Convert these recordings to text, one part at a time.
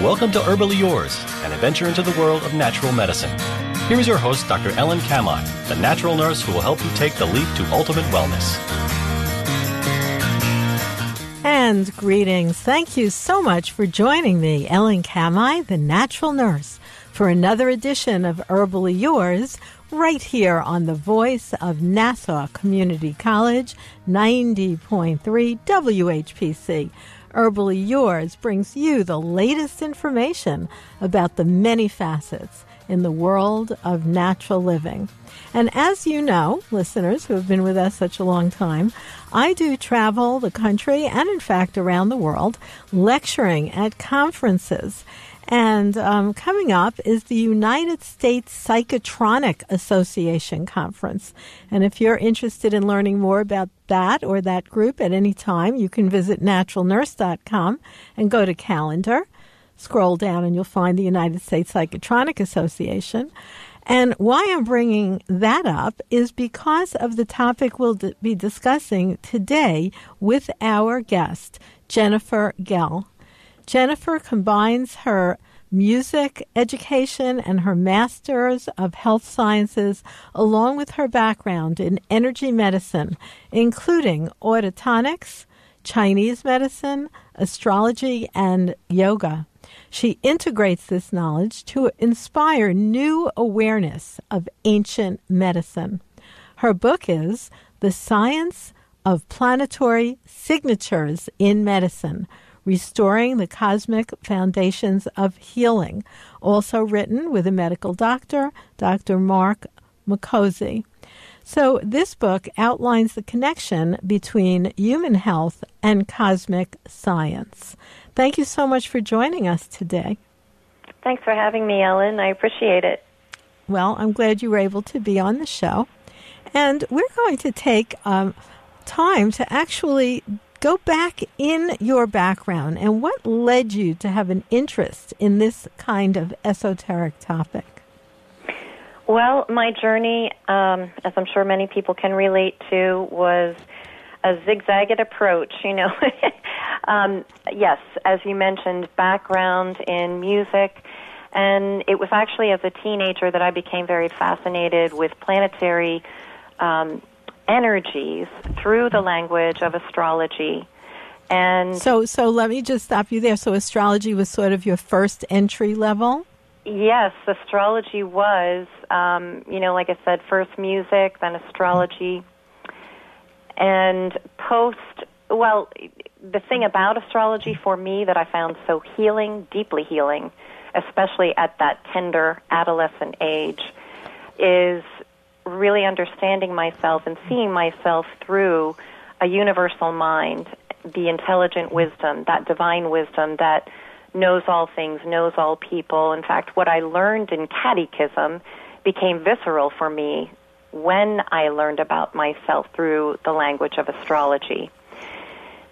Welcome to Herbally Yours, an adventure into the world of natural medicine. Here is your host, Dr. Ellen Kamai, the natural nurse who will help you take the leap to ultimate wellness. And greetings. Thank you so much for joining me, Ellen Kamai, the natural nurse, for another edition of Herbally Yours, right here on the voice of Nassau Community College, 90.3 WHPC. Herbally Yours brings you the latest information about the many facets in the world of natural living. And as you know, listeners who have been with us such a long time, I do travel the country and, in fact, around the world, lecturing at conferences. And coming up is the United States Psychotronic Association Conference. And if you're interested in learning more about that or that group at any time, you can visit naturalnurse.com and go to calendar. Scroll down and you'll find the United States Psychotronic Association. And why I'm bringing that up is because of the topic we'll be discussing today with our guest, Jennifer Gehl. Jennifer combines her music education and her master's of health sciences along with her background in energy medicine, including Acutonics, Chinese medicine, astrology, and yoga. She integrates this knowledge to inspire new awareness of ancient medicine. Her book is The Science of Planetary Signatures in Medicine, Restoring the Cosmic Foundations of Healing, also written with a medical doctor, Dr. Mark McCosey. So this book outlines the connection between human health and cosmic science. Thank you so much for joining us today. Thanks for having me, Ellen. I appreciate it. Well, I'm glad you were able to be on the show. And we're going to take time to actually go back in your background and what led you to have an interest in this kind of esoteric topic. Well, my journey, as I'm sure many people can relate to, was a zigzagged approach, Yes, as you mentioned, background in music, and it was actually as a teenager that I became very fascinated with planetary energies through the language of astrology. And so let me just stop you there. So astrology was sort of your first entry level? Yes, astrology was, like I said, first music, then astrology. And the thing about astrology for me that I found so healing, deeply healing, especially at that tender adolescent age, is really understanding myself and seeing myself through a universal mind, the intelligent wisdom, that divine wisdom that knows all things, knows all people. In fact, what I learned in catechism became visceral for me when I learned about myself through the language of astrology.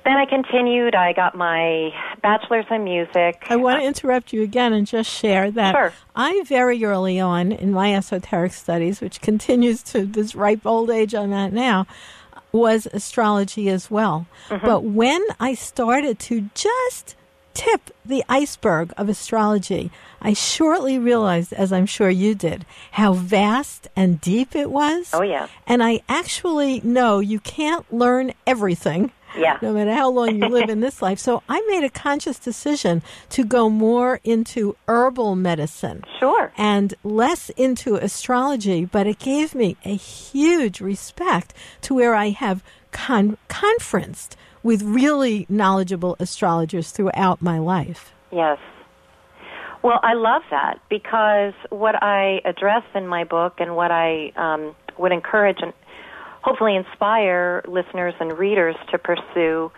Then I continued. I got my bachelor's in music. I want to interrupt you again and just share that Sure. I very early on in my esoteric studies, which continues to this ripe old age I'm at now, was astrology as well. Mm-hmm. But when I started to just tip the iceberg of astrology, I shortly realized, as I'm sure you did, how vast and deep it was. Oh, yeah. And I actually know you can't learn everything, no matter how long you live in this life. So I made a conscious decision to go more into herbal medicine. Sure. And less into astrology, but it gave me a huge respect to where I have conferenced with really knowledgeable astrologers throughout my life. Yes. Well, I love that because what I address in my book and what I would encourage and hopefully inspire listeners and readers to pursue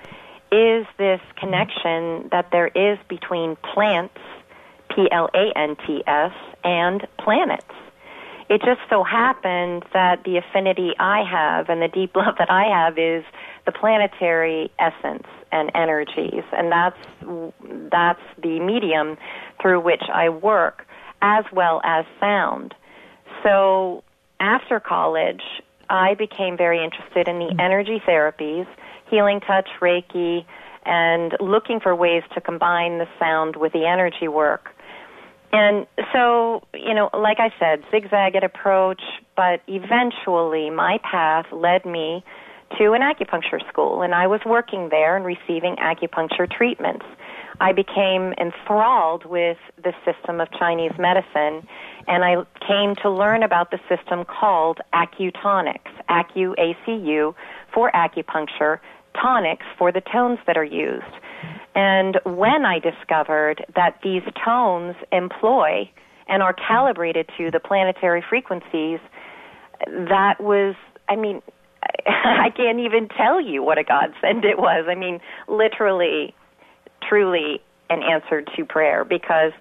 is this connection that there is between plants, Plants, and planets. It just so happened that the affinity I have and the deep love that I have is the planetary essence and energies, and that's the medium through which I work, as well as sound. So after college, I became very interested in the energy therapies, healing touch, Reiki, and looking for ways to combine the sound with the energy work. And so, like I said, zigzagged approach, but eventually my path led me to an acupuncture school, and I was working there and receiving acupuncture treatments. I became enthralled with the system of Chinese medicine, and I came to learn about the system called Acutonics, ACU for acupuncture, tonics for the tones that are used. And when I discovered that these tones employ and are calibrated to the planetary frequencies, that was, I can't even tell you what a godsend it was. Literally, truly an answer to prayer, because,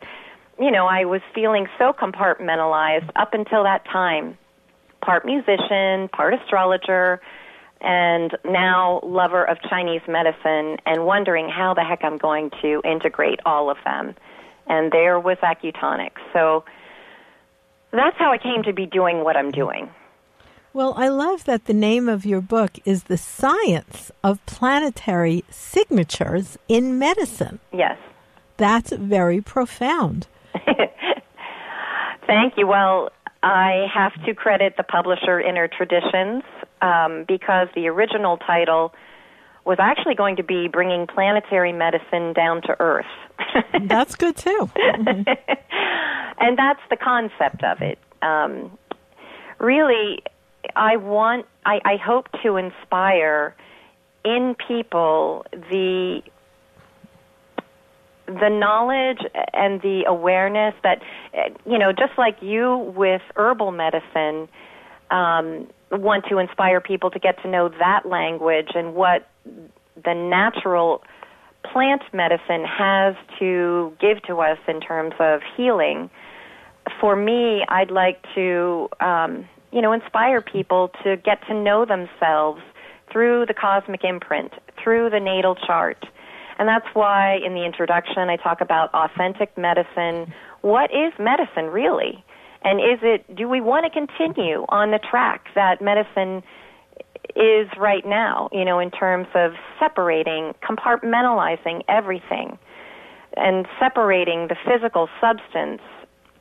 I was feeling so compartmentalized up until that time, part musician, part astrologer, and now lover of Chinese medicine, and wondering how the heck I'm going to integrate all of them. And there was Acutonics. So that's how I came to be doing what I'm doing. Well, I love that the name of your book is The Science of Planetary Signatures in Medicine. Yes. That's very profound. Thank you. Well, I have to credit the publisher Inner Traditions, because the original title was actually going to be Bringing Planetary Medicine Down to Earth. That's good, too. And that's the concept of it. Really, I hope to inspire in people the knowledge and the awareness that, just like you with herbal medicine, want to inspire people to get to know that language and what the natural plant medicine has to give to us in terms of healing. For me, I'd like to, inspire people to get to know themselves through the cosmic imprint, through the natal chart. And that's why in the introduction I talk about authentic medicine. What is medicine really? And do we want to continue on the track that medicine is right now, in terms of separating, compartmentalizing everything and separating the physical substance,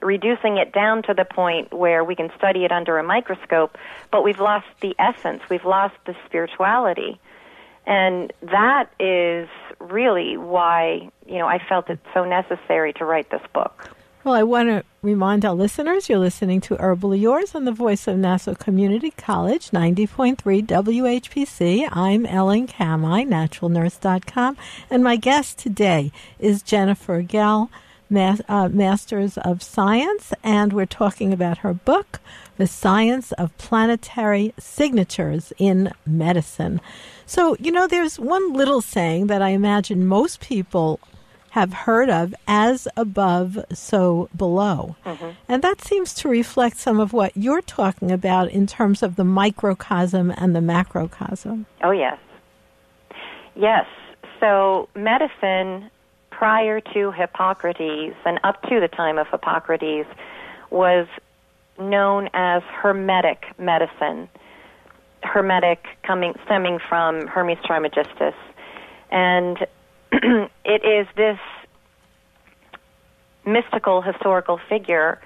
reducing it down to the point where we can study it under a microscope, but we've lost the essence, we've lost the spirituality. And that is really why, I felt it so necessary to write this book. Well, I want to remind our listeners you're listening to Herbally Yours on the voice of Nassau Community College, 90.3 WHPC. I'm Ellen Kamai, naturalnurse.com, and my guest today is Jennifer Gehl, Masters of Science, and we're talking about her book, The Science of Planetary Signatures in Medicine. So, there's one little saying that I imagine most people have heard of, as above, so below. Mm-hmm. And that seems to reflect some of what you're talking about in terms of the microcosm and the macrocosm. Oh, yes. Yes. So medicine, prior to Hippocrates and up to the time of Hippocrates, was known as Hermetic medicine. Hermetic stemming from Hermes Trismegistus. And it is this mystical historical figure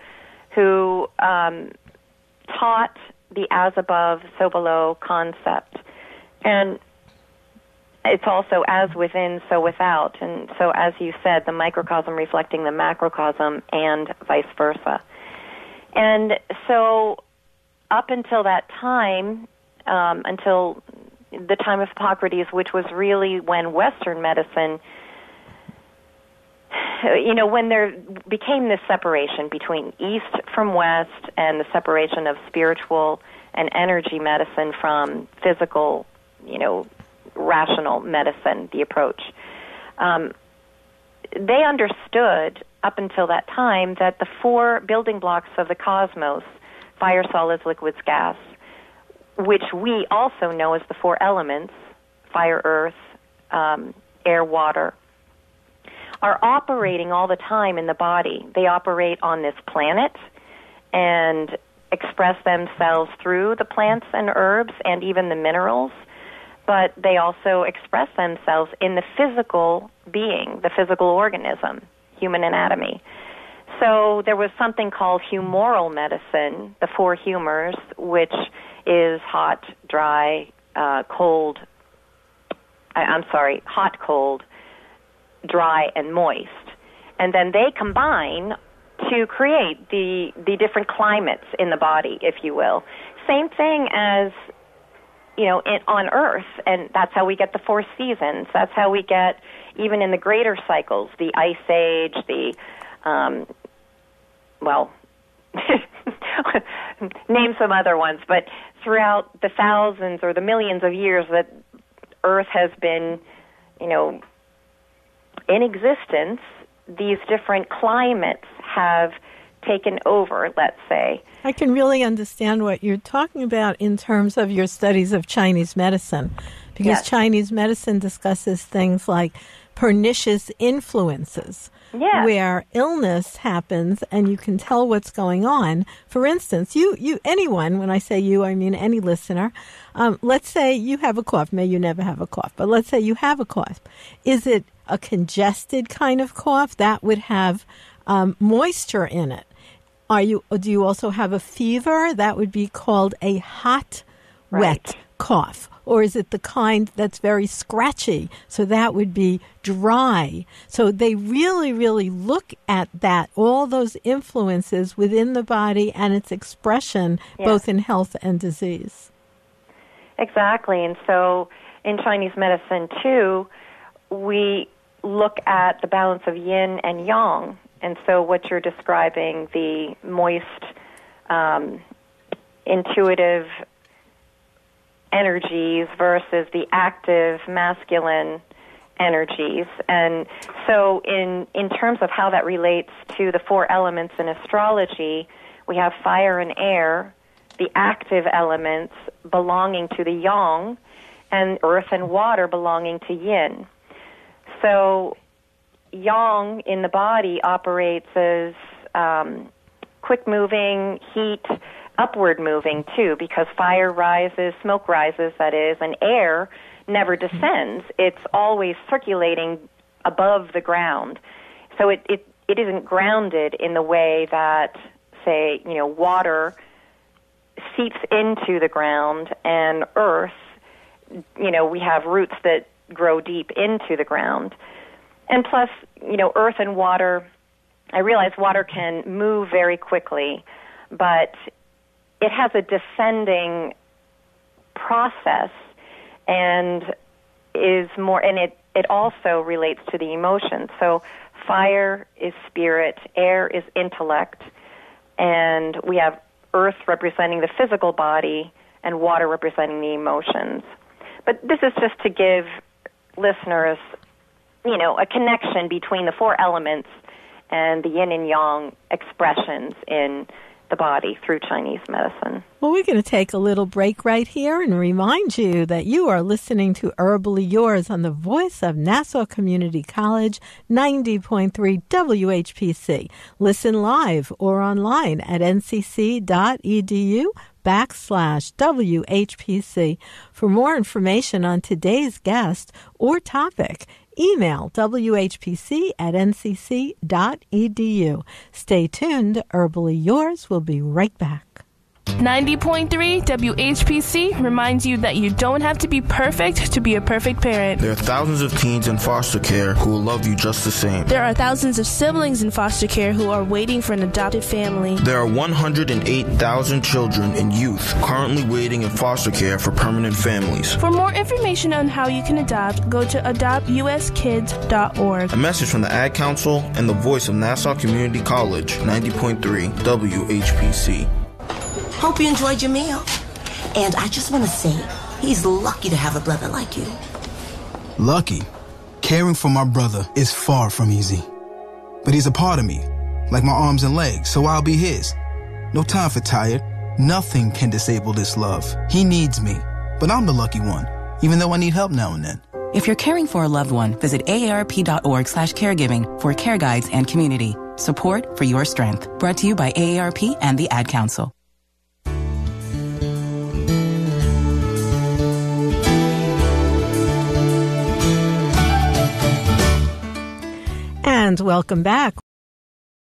who taught the as above, so below concept. And it's also as within, so without. And so, as you said, the microcosm reflecting the macrocosm and vice versa. And so up until that time, until the time of Hippocrates, which was really when Western medicine, when there became this separation between East from West and the separation of spiritual and energy medicine from physical, rational medicine, the approach. They understood up until that time that the four building blocks of the cosmos, fire, solids, liquids, gas, which we also know as the four elements, fire, earth, air, water, are operating all the time in the body. They operate on this planet and express themselves through the plants and herbs and even the minerals. but they also express themselves in the physical being, the physical organism, human anatomy. So there was something called humoral medicine, the four humors, which is hot, dry, cold, hot, cold, dry, and moist. And then they combine to create the different climates in the body, if you will. Same thing as, on Earth, and that's how we get the four seasons. That's how we get, even in the greater cycles, the Ice Age, name some other ones, but throughout the thousands or the millions of years that Earth has been, in existence, these different climates have taken over, let's say. I can really understand what you're talking about in terms of your studies of Chinese medicine, because Yes. Chinese medicine discusses things like pernicious influences, where illness happens and you can tell what's going on. For instance, anyone, when I say you, I mean any listener, let's say you have a cough. May you never have a cough, but let's say you have a cough. Is it a congested kind of cough? That would have moisture in it. Do you also have a fever? That would be called a hot, wet cough. Or is it the kind that's very scratchy? So that would be dry. So they really, really look at that, all those influences within the body and its expression, both in health and disease. Exactly. And so in Chinese medicine, too, we look at the balance of yin and yang. And so what you're describing, the moist, intuitive energies versus the active masculine energies. And so in terms of how that relates to the four elements in astrology, we have fire and air, the active elements belonging to the yang, and earth and water belonging to yin. So yang in the body operates as quick-moving, heat, upward moving too, because fire rises, smoke rises, that is, and air never descends. It's always circulating above the ground. So it isn't grounded in the way that, say, water seeps into the ground, and earth, we have roots that grow deep into the ground. And plus, earth and water, I realize water can move very quickly, but it has a descending process and is more, and it also relates to the emotions. So fire is spirit, air is intellect, and we have earth representing the physical body and water representing the emotions. But this is just to give listeners, a connection between the four elements and the yin and yang expressions in the body through Chinese medicine. Well, we're going to take a little break right here and remind you that you are listening to Herbally Yours on the voice of Nassau Community College, 90.3 WHPC. Listen live or online at ncc.edu/WHPC. For more information on today's guest or topic, email whpc@ncc.edu. Stay tuned. Herbally Yours will be right back. 90.3 WHPC reminds you that you don't have to be perfect to be a perfect parent. There are thousands of teens in foster care who will love you just the same. There are thousands of siblings in foster care who are waiting for an adopted family. There are 108,000 children and youth currently waiting in foster care for permanent families. For more information on how you can adopt, go to adoptuskids.org. A message from the Ad Council and the voice of Nassau Community College, 90.3 WHPC. Hope you enjoyed your meal. And I just want to say, he's lucky to have a brother like you. Lucky? Caring for my brother is far from easy. But he's a part of me, like my arms and legs, so I'll be his. No time for tired. Nothing can disable this love. He needs me, but I'm the lucky one, even though I need help now and then. If you're caring for a loved one, visit aarp.org/caregiving for care guides and community. Support for your strength. Brought to you by AARP and the Ad Council. And welcome back.